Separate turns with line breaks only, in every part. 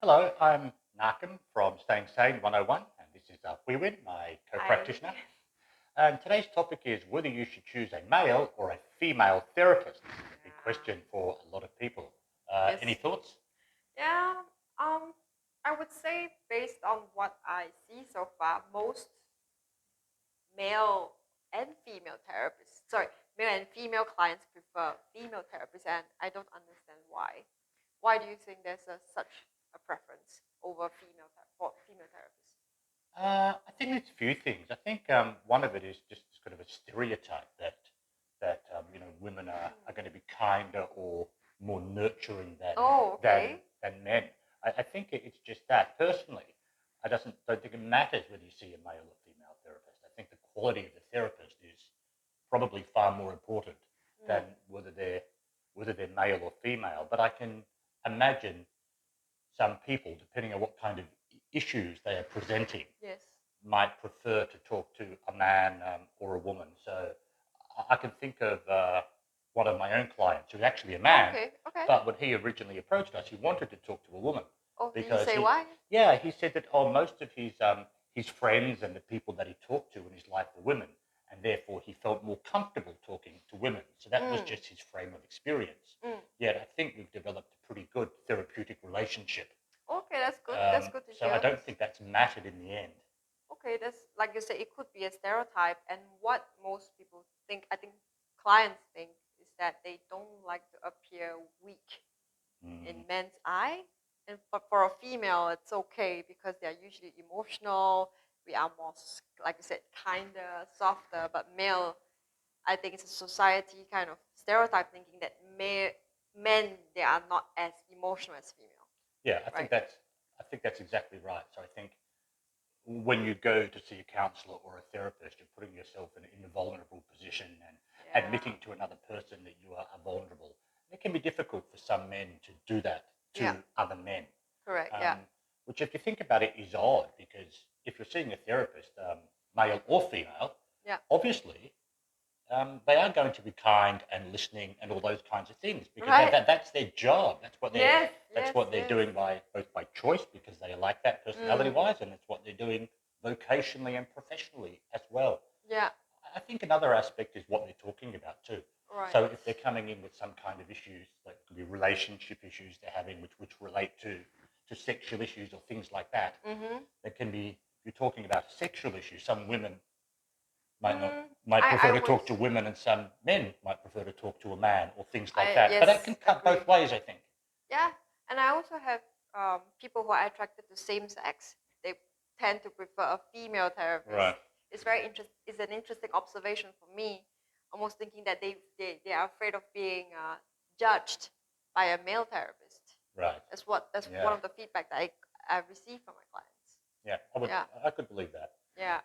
Hello, I'm Narkim from Staying Sane 101, and this is Wee-Win, my
Hi.
co-practitioner. And today's topic is whether you should choose a male or a female therapist. A big
Yeah.
question for a lot of people. Any
Yes.
thoughts?
Yeah. Um, I would say based on what I see so far, most male and female therapists, sorry, male and female clients prefer female therapists, and I don't understand why. Why do you think there's such a preference over for female therapists?
I think there's a few things. I think one of it is just sort of a stereotype that women are going to be kinder or more nurturing
Oh, okay.
than men. I think it's just that. Personally, I don't think it matters whether you see a male or female therapist. I think the quality of the therapist is probably far more important than
Mm.
whether they're male or female. But I can imagine some people, depending on what kind of issues they are presenting,
Yes.
might prefer to talk to a man or a woman. So I can think of one of my own clients who's actually a
Oh,
man,
okay. Okay.
but when he originally approached us, he wanted to talk to a woman
Oh, did he
because
say why?
he said that most of his friends and the people that he talked to in his life were women, and therefore he felt more comfortable talking to women. So that was
Mm.
just his frame of experience.
Mm.
Yet I think we've developed a pretty good therapeutic relationship.
Okay, that's good. That's good to
So I
hear.
don't think that's mattered in the end.
Okay, that's like you said, it could be a stereotype. And what most people think, I think clients think, is that they don't like to appear weak
Mm.
in men's eye. And but for a female, it's okay because they are usually emotional. We are more, like you said, kinder, softer. But male, I think it's a society kind of stereotype thinking that men they are not as emotional as female,
Yeah,
right?
I think that's exactly right. So I think when you go to see a counselor or a therapist, you're putting yourself in a vulnerable position and
Yeah.
admitting to another person that you are vulnerable. And it can be difficult for some men to do that
Yeah.
to other men,
Correct.
um,
Yeah.
which, if you think about it, is odd because if you're seeing a therapist, male or female,
Yeah.
obviously they are going to be kind and listening and all those kinds of things because
Right.
that's their job.
Yes,
That's
yes,
what they're
yes.
doing both by choice because they are like that personality
Mm,
wise, and it's what they're doing vocationally and professionally as well.
yeah,
I think another aspect is what they're talking about too.
right.
So if they're coming in with some kind of issues, like could be relationship issues they're having, which relate to sexual issues or things like that,
Mm-hmm.
there can be. If you're talking about sexual issues, some women
Mm,
might prefer
I
to
would,
talk to women, and some men might prefer to talk to a man, or things like that. But that
yes,
can cut
agree.
both ways, I think.
Yeah, and I also have people who are attracted to same sex. They tend to prefer a female therapist.
Right.
It's very interest. It's an interesting observation for me. Almost thinking that they are afraid of being judged by a male therapist.
Right.
That's one
Yeah.
of the feedback that I received from my clients.
Yeah.
Yeah,
I could believe that.
yeah,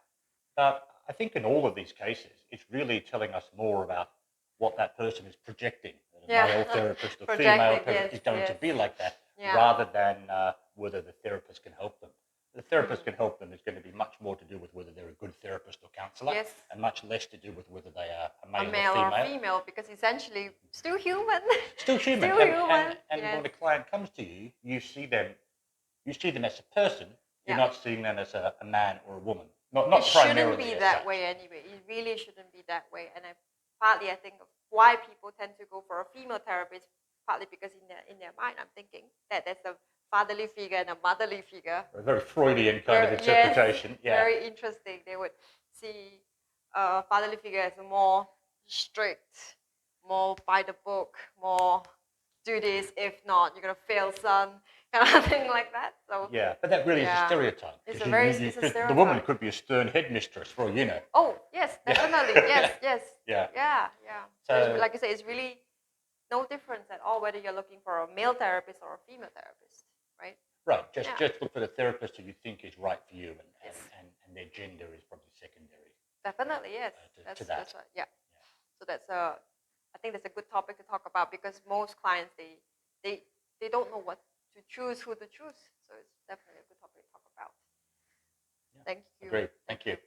But I think in all of these cases, it's really telling us more about what that person is projecting. That a
yeah.
male therapist or female
Projecting,
therapist
yes,
is going to
yes.
be like that,
Yeah.
rather than whether the therapist can help them. The therapist
Mm.
can help them is going to be much more to do with whether they're a good therapist or counsellor,
Yes,
and much less to do with whether they are a
a
male or
male or
female.
female, because essentially still human.
Still human,
Still human.
and
Yes.
when a client comes to you, you see them as a person. You're
Yeah.
not seeing them as a man or a woman. Not
It
not
shouldn't
primarily
be
as
that
such.
way anyway. It really shouldn't be that way. And partly I think of why people tend to go for a female therapist, partly because in their mind I'm thinking that there's a fatherly figure and a motherly figure.
A very Freudian kind of
Where yes,
interpretation. Yeah.
very interesting. They would see a fatherly figure as more strict, more by the book, more do this, if not you're gonna fail, son, kind of thing like that. So
Yeah, but that really is a
yeah,
stereotype
it's
because
a very
you
it's a
could, the woman
stereotype.
could be a stern headmistress for all you know.
Oh yes, definitely, yes,
Yeah.
yes,
Yeah.
yeah, yeah. So it's,
So
like you say, it's really no difference at all whether you're looking for a male therapist or a female therapist, right?
right,
Yeah.
just look for the therapist who you think is right for you,
Yes.
and their gender is probably secondary
Definitely, yes.
to that.
That's yeah. So that's I think that's a good topic to talk about because most clients they they don't know what to choose, who to choose. So it's definitely a good topic to talk about.
Yeah.
Thank you.
Agreed.
Thank
Thank you.
you.